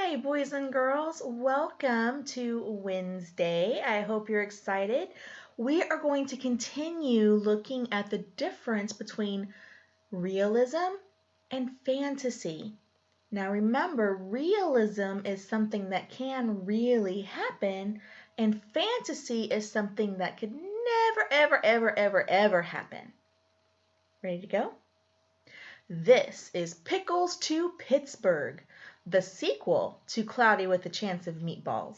Hi, boys and girls. Welcome to Wednesday. I hope you're excited. We are going to continue looking at the difference between realism and fantasy. Now, remember, realism is something that can really happen, and fantasy is something that could never, ever, ever, ever, ever happen. Ready to go? This is Pickles to Pittsburgh, the sequel to Cloudy with a Chance of Meatballs.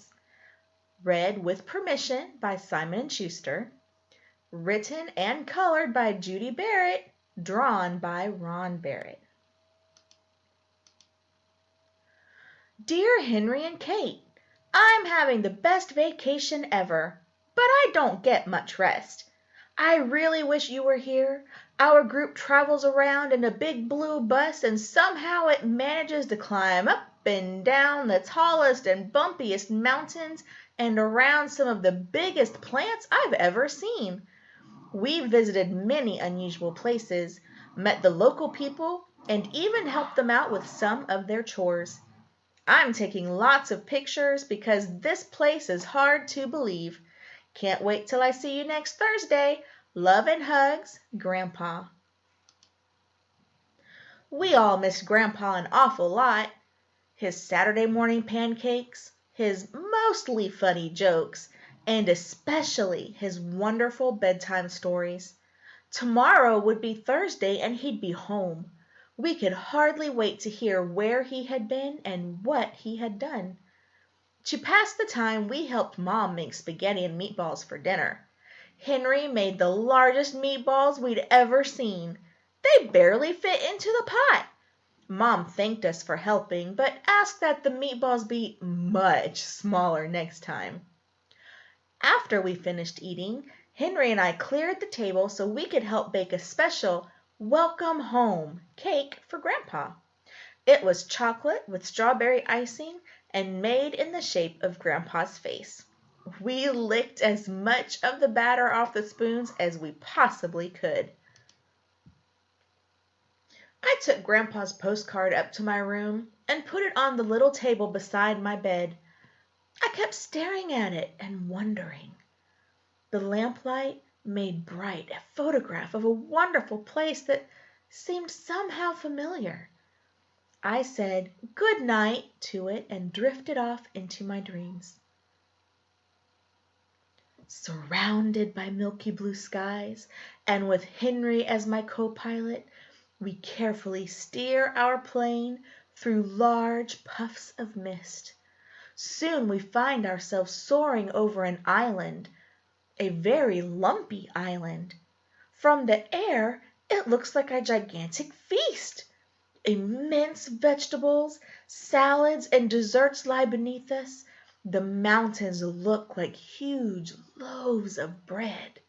Read with permission by Simon & Schuster. Written and colored by Judy Barrett. Drawn by Ron Barrett. Dear Henry and Kate, I'm having the best vacation ever, but I don't get much rest. I really wish you were here. Our group travels around in a big blue bus and somehow it manages to climb up and down the tallest and bumpiest mountains and around some of the biggest plants I've ever seen. We visited many unusual places, met the local people, and even helped them out with some of their chores. I'm taking lots of pictures because this place is hard to believe. Can't wait till I see you next Thursday. Love and hugs, Grandpa. We all missed Grandpa an awful lot. His Saturday morning pancakes, his mostly funny jokes, and especially his wonderful bedtime stories. Tomorrow would be Thursday and he'd be home. We could hardly wait to hear where he had been and what he had done. To pass the time, we helped Mom make spaghetti and meatballs for dinner. Henry made the largest meatballs we'd ever seen. They barely fit into the pot. Mom thanked us for helping, but asked that the meatballs be much smaller next time. After we finished eating, Henry and I cleared the table so we could help bake a special welcome home cake for Grandpa. It was chocolate with strawberry icing and made in the shape of Grandpa's face. We licked as much of the batter off the spoons as we possibly could. I took Grandpa's postcard up to my room and put it on the little table beside my bed. I kept staring at it and wondering. The lamplight made bright a photograph of a wonderful place that seemed somehow familiar. I said good night to it and drifted off into my dreams. Surrounded by milky blue skies, and with Henry as my co-pilot, we carefully steer our plane through large puffs of mist. Soon we find ourselves soaring over an island, a very lumpy island. From the air, it looks like a gigantic feast. Immense vegetables, salads, and desserts lie beneath us. The mountains look like huge loaves of bread.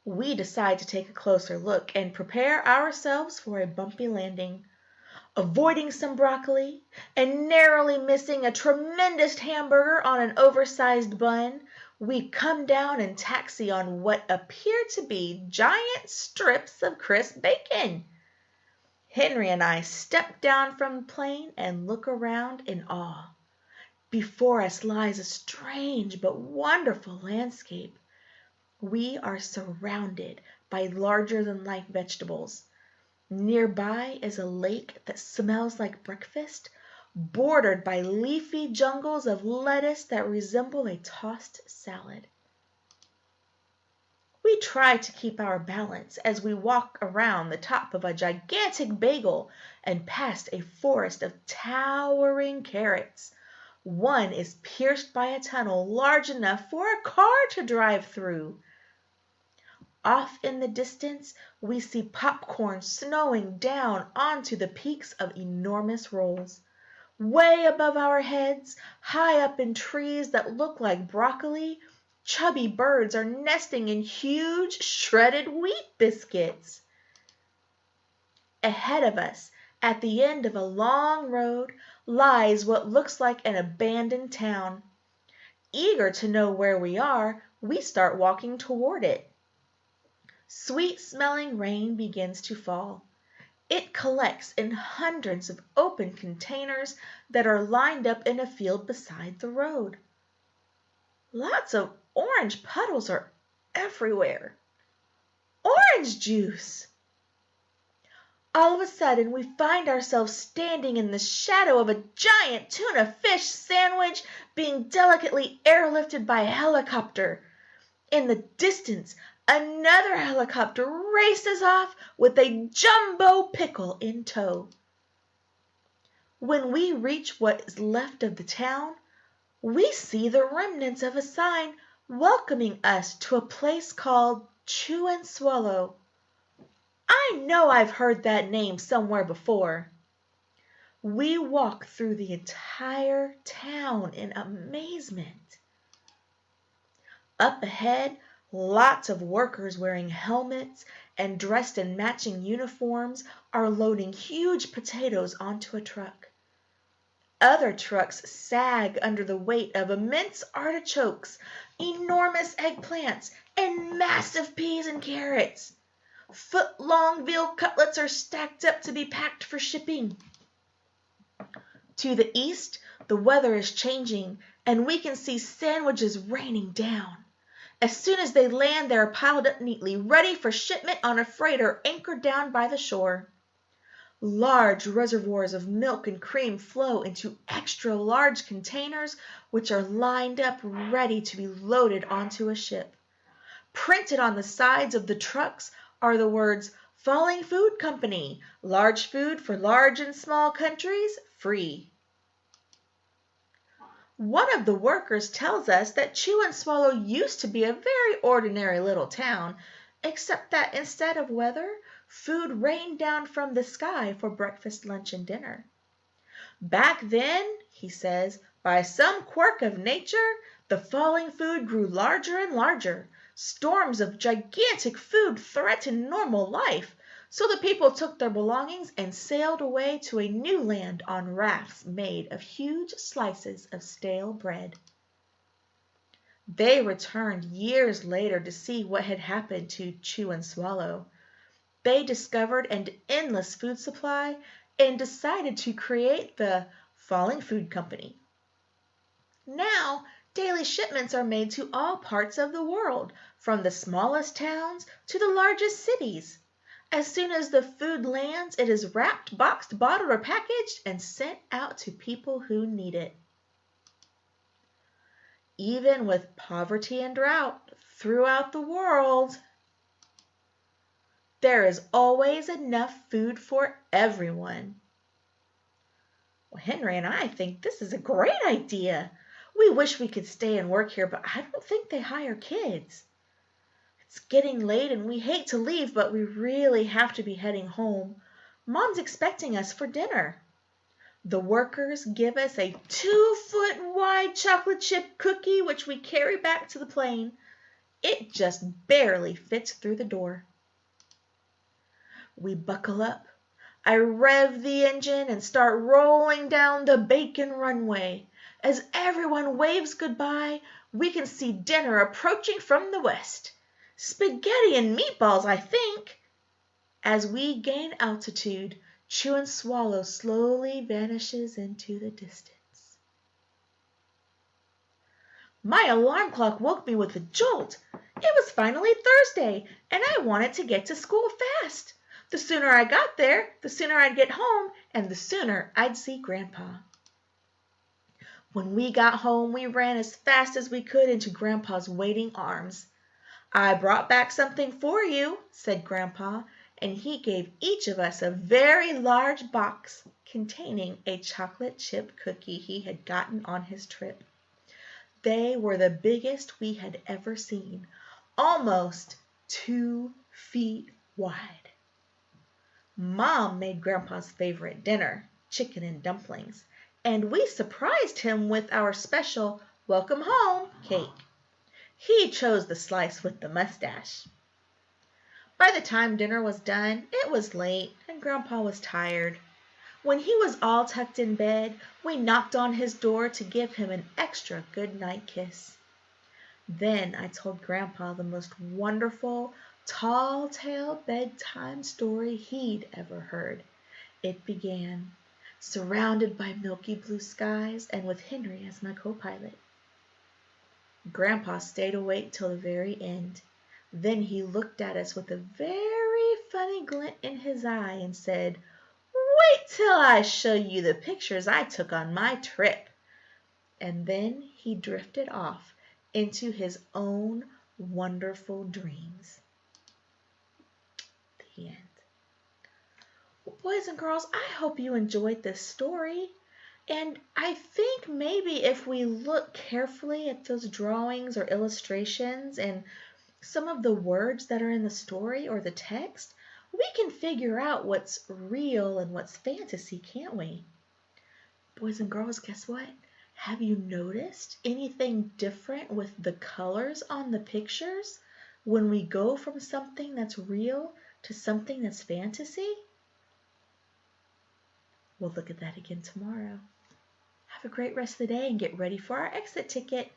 We decide to take a closer look and prepare ourselves for a bumpy landing. Avoiding some broccoli and narrowly missing a tremendous hamburger on an oversized bun, we come down and taxi on what appear to be giant strips of crisp bacon. Henry and I step down from the plane and look around in awe. Before us lies a strange but wonderful landscape. We are surrounded by larger-than-life vegetables. Nearby is a lake that smells like breakfast, bordered by leafy jungles of lettuce that resemble a tossed salad. We try to keep our balance as we walk around the top of a gigantic bagel and past a forest of towering carrots. One is pierced by a tunnel large enough for a car to drive through. Off in the distance, we see popcorn snowing down onto the peaks of enormous rolls. Way above our heads, high up in trees that look like broccoli, chubby birds are nesting in huge shredded wheat biscuits. Ahead of us, at the end of a long road, lies what looks like an abandoned town. Eager to know where we are, we start walking toward it. Sweet-smelling rain begins to fall. It collects in hundreds of open containers that are lined up in a field beside the road. Lots of orange puddles are everywhere. Orange juice! All of a sudden, we find ourselves standing in the shadow of a giant tuna fish sandwich being delicately airlifted by a helicopter. In the distance, another helicopter races off with a jumbo pickle in tow. When we reach what is left of the town, we see the remnants of a sign welcoming us to a place called Chew and Swallow. I know I've heard that name somewhere before. We walk through the entire town in amazement. Up ahead, lots of workers wearing helmets and dressed in matching uniforms are loading huge potatoes onto a truck. Other trucks sag under the weight of immense artichokes, enormous eggplants, and massive peas and carrots. Foot-long veal cutlets are stacked up to be packed for shipping. To the east, the weather is changing, and we can see sandwiches raining down. As soon as they land, they are piled up neatly, ready for shipment on a freighter anchored down by the shore. Large reservoirs of milk and cream flow into extra-large containers, which are lined up ready to be loaded onto a ship. Printed on the sides of the trucks are the words, "Falling Food Company, large food for large and small countries, free." One of the workers tells us that Chew and Swallow used to be a very ordinary little town, except that instead of weather, food rained down from the sky for breakfast, lunch, and dinner. Back then, he says, by some quirk of nature, the falling food grew larger and larger. Storms of gigantic food threatened normal life, so the people took their belongings and sailed away to a new land on rafts made of huge slices of stale bread. They returned years later to see what had happened to Chew and Swallow. They discovered an endless food supply and decided to create the Falling Food Company. Now, daily shipments are made to all parts of the world, from the smallest towns to the largest cities. As soon as the food lands, it is wrapped, boxed, bottled, or packaged and sent out to people who need it. Even with poverty and drought throughout the world, there is always enough food for everyone. Well, Henry and I think this is a great idea. We wish we could stay and work here, but I don't think they hire kids. It's getting late and we hate to leave, but we really have to be heading home. Mom's expecting us for dinner. The workers give us a 2-foot-wide chocolate chip cookie, which we carry back to the plane. It just barely fits through the door. We buckle up. I rev the engine and start rolling down the bacon runway. As everyone waves goodbye, we can see dinner approaching from the west. Spaghetti and meatballs, I think. As we gain altitude, Chew and Swallow slowly vanishes into the distance. My alarm clock woke me with a jolt. It was finally Thursday, and I wanted to get to school fast. The sooner I got there, the sooner I'd get home, and the sooner I'd see Grandpa. When we got home, we ran as fast as we could into Grandpa's waiting arms. "I brought back something for you," said Grandpa, and he gave each of us a very large box containing a chocolate chip cookie he had gotten on his trip. They were the biggest we had ever seen, almost 2 feet wide. Mom made Grandpa's favorite dinner, chicken and dumplings, and we surprised him with our special welcome home cake. He chose the slice with the mustache. By the time dinner was done, it was late and Grandpa was tired. When he was all tucked in bed, we knocked on his door to give him an extra good night kiss. Then I told Grandpa the most wonderful, tall tale bedtime story he'd ever heard. It began, surrounded by milky blue skies and with Henry as my co-pilot. Grandpa stayed awake till the very end. Then he looked at us with a very funny glint in his eye and said, "Wait till I show you the pictures I took on my trip." And then he drifted off into his own wonderful dreams. The end. Well, boys and girls, I hope you enjoyed this story. And I think maybe if we look carefully at those drawings or illustrations and some of the words that are in the story or the text, we can figure out what's real and what's fantasy, can't we? Boys and girls, guess what? Have you noticed anything different with the colors on the pictures when we go from something that's real to something that's fantasy? We'll look at that again tomorrow. Have a great rest of the day and get ready for our exit ticket.